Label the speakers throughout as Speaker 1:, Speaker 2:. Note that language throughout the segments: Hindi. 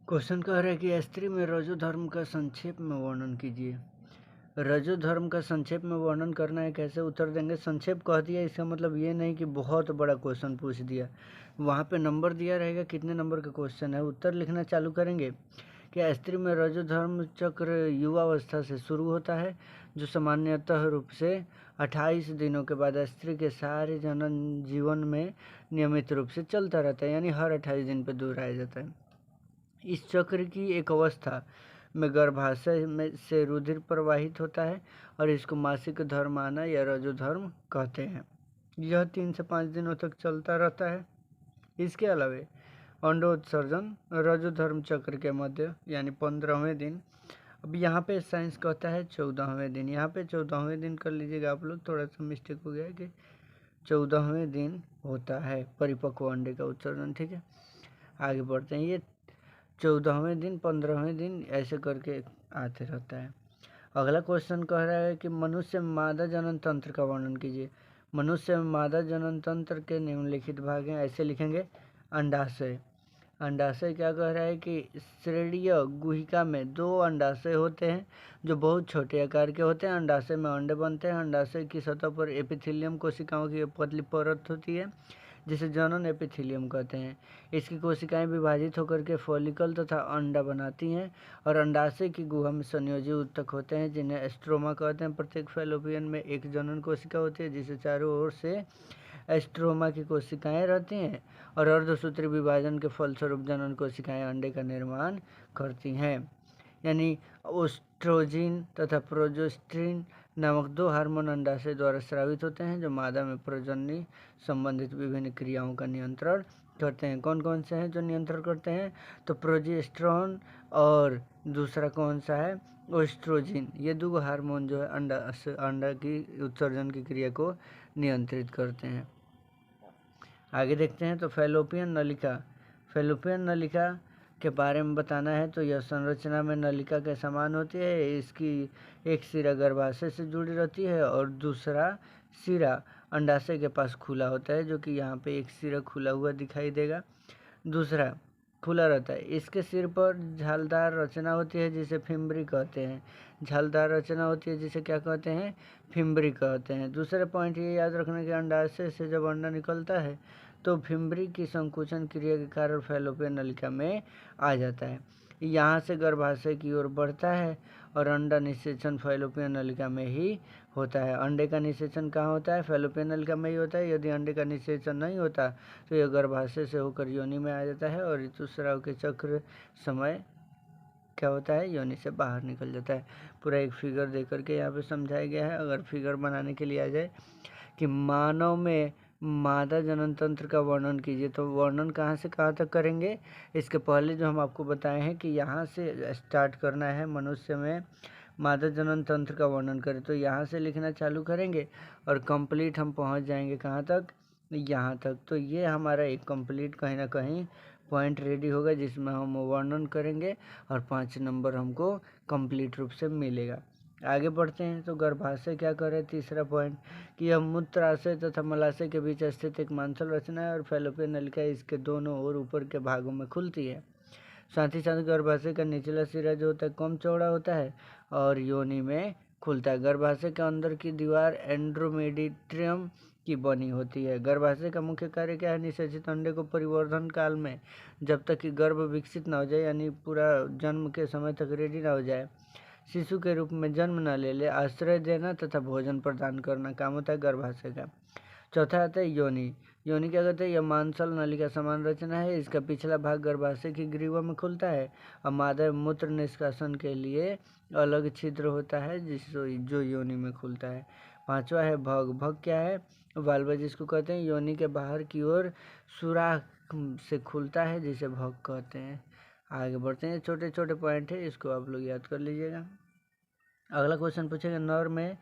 Speaker 1: क्वेश्चन कह रहा है कि स्त्री में रजो धर्म का संक्षेप में वर्णन कीजिए। रजो धर्म का संक्षेप में वर्णन करना है, कैसे उत्तर देंगे। संक्षेप कह दिया, इसका मतलब ये नहीं कि बहुत बड़ा क्वेश्चन पूछ दिया। वहाँ पे नंबर दिया रहेगा कितने नंबर का क्वेश्चन है, उत्तर लिखना चालू करेंगे कि स्त्री में रजो धर्म चक्र युवावस्था से शुरू होता है, जो सामान्यतः रूप से 28 दिनों के बाद स्त्री के सारे जनन जीवन में नियमित रूप से चलता रहता है, यानी हर 28 दिन पर दोहराया जाता है। इस चक्र की एक अवस्था में गर्भाशय में से रुधिर प्रवाहित होता है और इसको मासिक धर्म आना या रजो धर्म कहते हैं। यह 3 से 5 दिनों तक चलता रहता है। इसके अलावा अंडोत्सर्जन रजो धर्म चक्र के मध्य यानी 15वें दिन। अब यहाँ पे साइंस कहता है 14वें दिन, यहाँ पे 14वें दिन कर लीजिएगा आप लोग, थोड़ा सा मिस्टेक हो गया है कि 14वें दिन होता है परिपक्व अंडे का उत्सर्जन। ठीक है, आगे बढ़ते हैं। ये 14वें दिन 15वें दिन ऐसे करके आते रहता है। अगला क्वेश्चन कह रहा है कि मनुष्य में मादा जनन तंत्र का वर्णन कीजिए। मनुष्य में मादा जनन तंत्र के निम्नलिखित भाग हैं, ऐसे लिखेंगे। अंडाशय। अंडाशय क्या कह रहा है कि श्रेणीय गुहिका में 2 अंडाशय होते हैं जो बहुत छोटे आकार के होते हैं। अंडाशय में अंडे बनते हैं। अंडाशय की सतह पर एपिथेलियम कोशिकाओं की पतली परत होती है जिसे जनन एपिथेलियम कहते हैं। इसकी कोशिकाएं विभाजित होकर के फॉलिकल तथा अंडा बनाती हैं और अंडाशय की गुहा में संयोजी ऊतक होते हैं जिन्हें स्ट्रोमा कहते हैं। प्रत्येक फैलोपियन में एक जनन कोशिका होती है जिसे चारों ओर से स्ट्रोमा की कोशिकाएं रहती हैं और अर्धसूत्री विभाजन के फलस्वरूप जनन कोशिकाएं अंडे का निर्माण करती हैं। यानी ओस्ट्रोजिन तथा प्रोजेस्टेरिन नामक 2 हार्मोन अंडाशय द्वारा स्रावित होते हैं जो मादा में प्रजनन संबंधित विभिन्न क्रियाओं का नियंत्रण करते हैं। कौन कौन से हैं जो नियंत्रण करते हैं? तो प्रोजेस्टेरॉन और दूसरा कौन सा है? ओस्ट्रोजिन। ये 2 हार्मोन जो है अंडा की उत्सर्जन की क्रिया को नियंत्रित करते हैं। आगे देखते हैं। तो फैलोपियन नलिका। फैलोपियन नलिका के बारे में बताना है तो यह संरचना में नलिका के समान होती है। इसकी एक सिरा गर्भाशय से जुड़ी रहती है और दूसरा सिरा अंडाशय के पास खुला होता है, जो कि यहाँ पे एक सिरा खुला हुआ दिखाई देगा, दूसरा खुला रहता है। इसके सिर पर झालदार रचना होती है जिसे फिम्बरी कहते हैं। झालदार रचना होती है जिसे क्या कहते हैं? फिम्बरी कहते हैं। दूसरे पॉइंट ये याद रखने के अंडाशय से जब अंडा निकलता है तो फिम्बरी की संकुचन क्रिया के कारण फैलोपियन नलिका में आ जाता है। यहाँ से गर्भाशय की ओर बढ़ता है और अंडा निषेचन फैलोपियन नलिका में ही होता है। अंडे का निषेचन कहाँ होता है? फैलोपियन नलिका में ही होता है। यदि अंडे का निषेचन नहीं होता तो यह गर्भाशय से होकर योनि में आ जाता है और ऋतुस्राव के चक्र समय क्या होता है? योनि से बाहर निकल जाता है। पूरा एक फिगर दे करके यहाँ पे समझाया गया है। अगर फिगर बनाने के लिए आ जाए कि मानव में मादा जनन तंत्र का वर्णन कीजिए, तो वर्णन कहाँ से कहाँ तक करेंगे? इसके पहले जो हम आपको बताए हैं कि यहाँ से स्टार्ट करना है। मनुष्य में मादा जनन तंत्र का वर्णन करें तो यहाँ से लिखना चालू करेंगे और कंप्लीट हम पहुँच जाएंगे कहाँ तक? यहाँ तक। तो ये हमारा एक कंप्लीट कहीं ना कहीं पॉइंट रेडी होगा जिसमें हम वर्णन करेंगे और 5 नंबर हमको कंप्लीट रूप से मिलेगा। आगे बढ़ते हैं। तो गर्भाशय क्या करे? तीसरा पॉइंट कि यह मूत्राशय तथा मलाशय के बीच स्थित एक मांसल रचना है और फैलोपियन नलिका इसके दोनों ओर ऊपर के भागों में खुलती है। साथ ही साथ गर्भाशय का निचला सिरा जो होता है कम चौड़ा होता है और योनि में खुलता है। गर्भाशय के अंदर की दीवार एंड्रोमेडिट्रियम की बनी होती है। गर्भाशय का मुख्य कार्य क्या है? निषेचित अंडे को परिवर्धन काल में, जब तक कि गर्भ विकसित न हो जाए यानी पूरा जन्म के समय तक रेडी ना हो जाए, शिशु के रूप में जन्म न ले आश्रय देना तथा भोजन प्रदान करना काम होता है गर्भाशय का। चौथा आता है योनि। योनि क्या कहते हैं? यह मांसल नलिका समान रचना है। इसका पिछला भाग गर्भाशय की ग्रीवा में खुलता है और मादा मूत्र निष्कासन के लिए अलग छिद्र होता है जो योनि में खुलता है। पांचवा है भग। भग क्या है? वाल्व जिसको कहते हैं। योनि के बाहर की ओर सुराख से खुलता है जिसे भग कहते हैं। आगे बढ़ते हैं। छोटे छोटे पॉइंट है, इसको आप लोग याद कर लीजिएगा। अगला क्वेश्चन पूछेगा नर में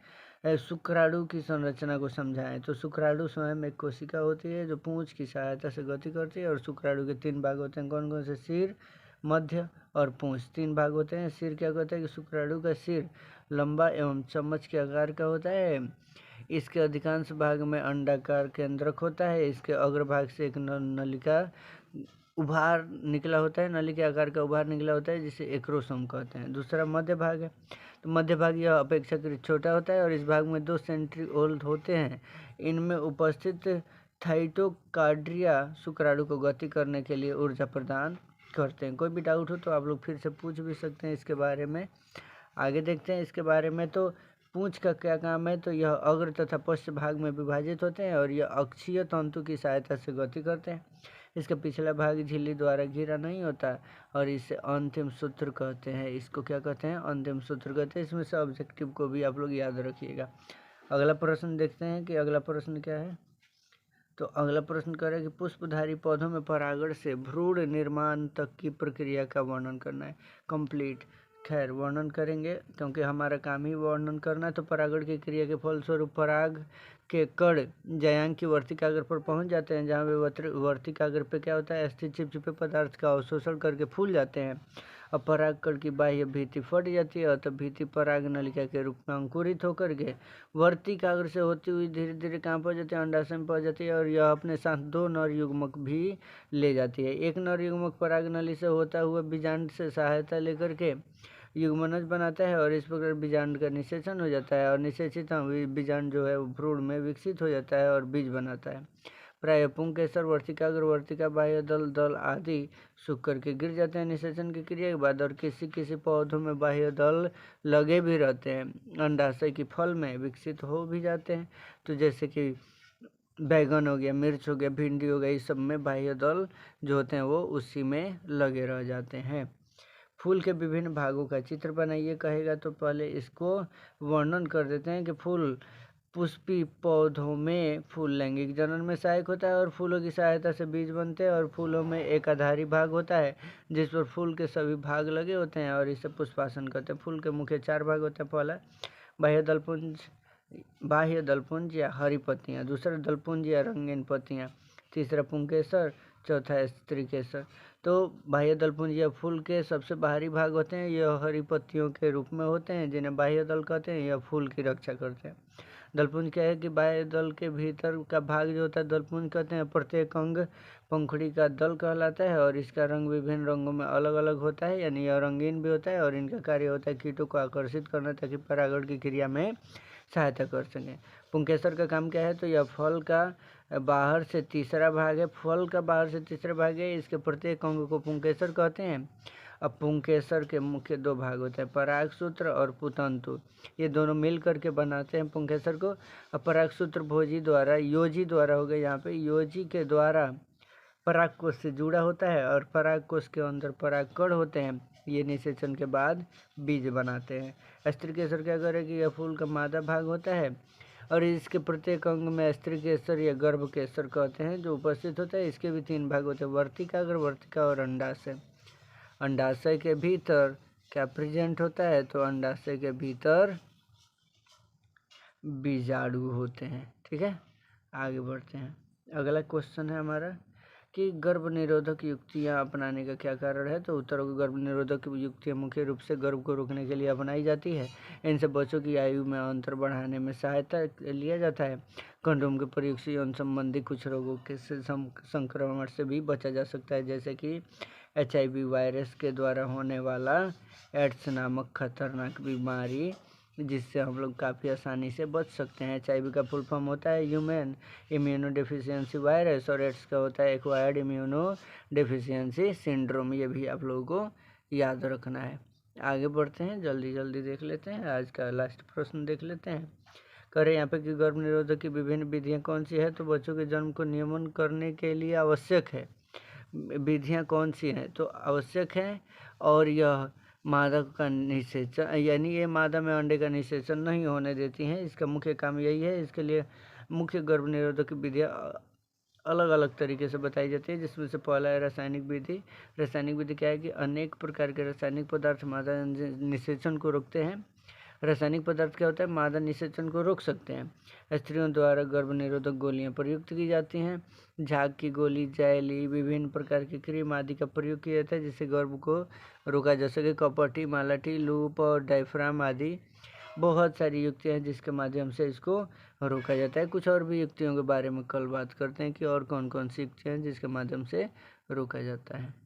Speaker 1: शुक्राणु की संरचना को समझाएं। तो शुक्राणु स्वयं एक कोशिका होती है जो पूंछ की सहायता से गति करती है और शुक्राणु के 3 भाग होते हैं। कौन कौन से? सिर, मध्य और पूंछ। 3 भाग होते हैं। सिर क्या कहता है कि शुक्राणु का सिर लंबा एवं चम्मच के आकार का होता है। इसके अधिकांश भाग में अंडाकार केंद्रक होता है। इसके अग्रभाग से एक नलिका उभार निकला होता है, नली के आकार का उभार निकला होता है, जिसे एक्रोसोम कहते हैं। दूसरा मध्य भाग है, तो मध्य भाग यह अपेक्षाकृत छोटा होता है और इस भाग में 2 सेंट्रिओल होते हैं। इनमें उपस्थित थाइटोकार्डिया शुक्राणु को गति करने के लिए ऊर्जा प्रदान करते हैं। कोई भी डाउट हो तो आप लोग फिर से पूछ भी सकते हैं इसके बारे में। आगे देखते हैं इसके बारे में। तो पूंछ का क्या काम है, तो यह अग्र तथा पश्च भाग में विभाजित होते हैं और यह अक्षीय तंतु की सहायता से गति करते हैं। इसका पिछला भाग झिल्ली द्वारा घिरा नहीं होता और इसे अंतिम सूत्र कहते हैं। इसको क्या कहते हैं, अंतिम सूत्र कहते हैं। इसमें से ऑब्जेक्टिव को भी आप लोग याद रखिएगा। अगला प्रश्न देखते हैं कि अगला प्रश्न क्या है। तो अगला प्रश्न कह रहा है कि पुष्पधारी पौधों में परागण से भ्रूण निर्माण तक की प्रक्रिया का वर्णन करना है। कंप्लीट, खैर वर्णन करेंगे क्योंकि हमारा काम ही वर्णन करना है। तो परागण की क्रिया के फलस्वरूप पराग के कण जयांग की वर्तिकाग्र पर पहुंच जाते हैं, जहां वे वर्तिकाग्र पे क्या होता है, स्थित चिपचिपे पदार्थ का अवशोषण करके फूल जाते हैं। अब परागकण की बाह्य भित्ति फट जाती है, तब भित्ति पराग नलिका के रूप में अंकुरित होकर के वर्तिकाग्र से होती हुई धीरे धीरे कहाँ पहुँच जाती है, अंडाशय में पहुँच जाती है और यह अपने साथ 2 नर युग्मक भी ले जाती है। एक नर युग्मक पराग नली से होता हुआ बीजांड से सहायता लेकर के युग्मनज बनाता है और इस प्रकार बीजांड का निषेचन हो जाता है और निषेचित बीजांड जो है वो भ्रूण में विकसित हो जाता है और बीज बनाता है। प्राय पुंकेसर, वर्तिकाग्र, वर्तिका, बाह्य दल, दल आदि सूख करके गिर जाते हैं निषेचन की क्रिया के बाद, और किसी किसी पौधों में बाह्य दल लगे भी रहते हैं, अंडाशय की फल में विकसित हो भी जाते हैं। तो जैसे कि बैगन हो गया, मिर्च हो गया, भिंडी हो गया, इस सब में बाह्य दल जो होते हैं वो उसी में लगे रह जाते हैं। फूल के विभिन्न भागों का चित्र बनाइए कहेगा, तो पहले इसको वर्णन कर देते हैं कि फूल पुष्पी पौधों में फूल लैंगिक जनन में सहायक होता है और फूलों की सहायता से बीज बनते हैं और फूलों में एक आधारी भाग होता है जिस पर फूल के सभी भाग लगे होते हैं और इसे पुष्पासन कहते हैं। फूल के मुख्य 4 भाग होते हैं। पहला बाह्य दलपुंज या हरी पत्तियाँ, दूसरा दलपुंज या रंगीन पत्तियाँ, तीसरा पुंकेसर, चौथा स्त्री केसर। तो बाह्य दलपुंज या फूल के सबसे बाहरी भाग होते हैं, यह हरी पत्तियों के रूप में होते हैं जिन्हें बाह्य दल कहते हैं। यह फूल की रक्षा करते हैं। दलपुंज क्या है कि बाह्य दल के भीतर का भाग जो होता है दलपुंज कहते हैं। प्रत्येक अंग पंखुड़ी का दल कहलाता है और इसका रंग विभिन्न रंगों में अलग अलग होता है, यानी यह रंगीन भी होता है और इनका कार्य होता है कीटों को आकर्षित करना ताकि परागण की क्रिया में सहायता कर सकें। पुंकेसर का काम क्या है, तो यह फल का बाहर से तीसरा भाग है। फल का बाहर से तीसरा भाग है, इसके प्रत्येक अंग को पुंकेसर कहते हैं। अब पुंकेसर के मुख्य 2 भाग होते हैं, परागसूत्र और पुतंतु। ये दोनों मिल करके बनाते हैं पुंकेसर को। अब परागसूत्र योजी द्वारा हो गया, यहाँ पे योजी के द्वारा परागकोश से जुड़ा होता है और परागकोश के अंदर परागकण होते हैं। ये निषेचन के बाद बीज बनाते हैं। स्त्री केसर क्या करे कि यह फूल का मादा भाग होता है और इसके प्रत्येक अंग में स्त्री केसर या गर्भ केसर कहते हैं जो उपस्थित होता है। इसके भी 3 भाग होते हैं, वर्तिकाग्र, वर्तिका और अंडाशय। अंडाशय के भीतर क्या प्रेजेंट होता है, तो अंडाशय के भीतर बीजाणु होते हैं। ठीक है, आगे बढ़ते हैं। अगला क्वेश्चन है हमारा कि गर्भ निरोधक युक्तियां अपनाने का क्या कारण है। तो उत्तर होगा, गर्भ निरोधक युक्तियां मुख्य रूप से गर्भ को रोकने के लिए अपनाई जाती है। इनसे बच्चों की आयु में अंतर बढ़ाने में सहायता लिया जाता है। कंडोम के प्रयोग से यौन संबंधी कुछ रोगों के संक्रमण से भी बचा जा सकता है, जैसे कि HIV वायरस के द्वारा होने वाला एड्स नामक खतरनाक बीमारी, जिससे हम लोग काफ़ी आसानी से बच सकते हैं। HIV का फुल फॉर्म होता है ह्यूमन इम्यूनो डेफिशिएंसी वायरस और एड्स का होता है एक्वायर्ड इम्यूनो डेफिशिएंसी सिंड्रोम। ये भी आप लोगों को याद रखना है। आगे बढ़ते हैं, जल्दी जल्दी देख लेते हैं। आज का लास्ट प्रश्न देख लेते हैं। करें यहाँ पे कि गर्भ निरोधक की विभिन्न विधियाँ कौन सी है। तो बच्चों के जन्म को नियमन करने के लिए आवश्यक है विधियाँ कौन सी हैं, तो आवश्यक है और यह मादा का निषेचन, यानी ये मादा में अंडे का निषेचन नहीं होने देती हैं। इसका मुख्य काम यही है। इसके लिए मुख्य गर्भ निरोधक विधियाँ अलग अलग तरीके से बताई जाती है, जिसमें से पहला है रासायनिक विधि। रासायनिक विधि क्या है कि अनेक प्रकार के रासायनिक पदार्थ मादा निषेचन को रोकते हैं। रासायनिक पदार्थ क्या होता है, मादा निषेचन को रोक सकते हैं। स्त्रियों द्वारा गर्भ निरोधक गोलियां प्रयुक्त की जाती हैं। झाग की गोली, जैली, विभिन्न प्रकार की क्रीम आदि का प्रयोग किया जाता है जिससे गर्भ को रोका जा सके। कपटी, मालाटी, लूप और डायफ्राम आदि बहुत सारी युक्तियाँ हैं जिसके माध्यम से इसको रोका जाता है। कुछ और भी युक्तियों के बारे में कल बात करते हैं कि और कौन कौन सी युक्तियाँ हैं जिसके माध्यम से रोका जाता है।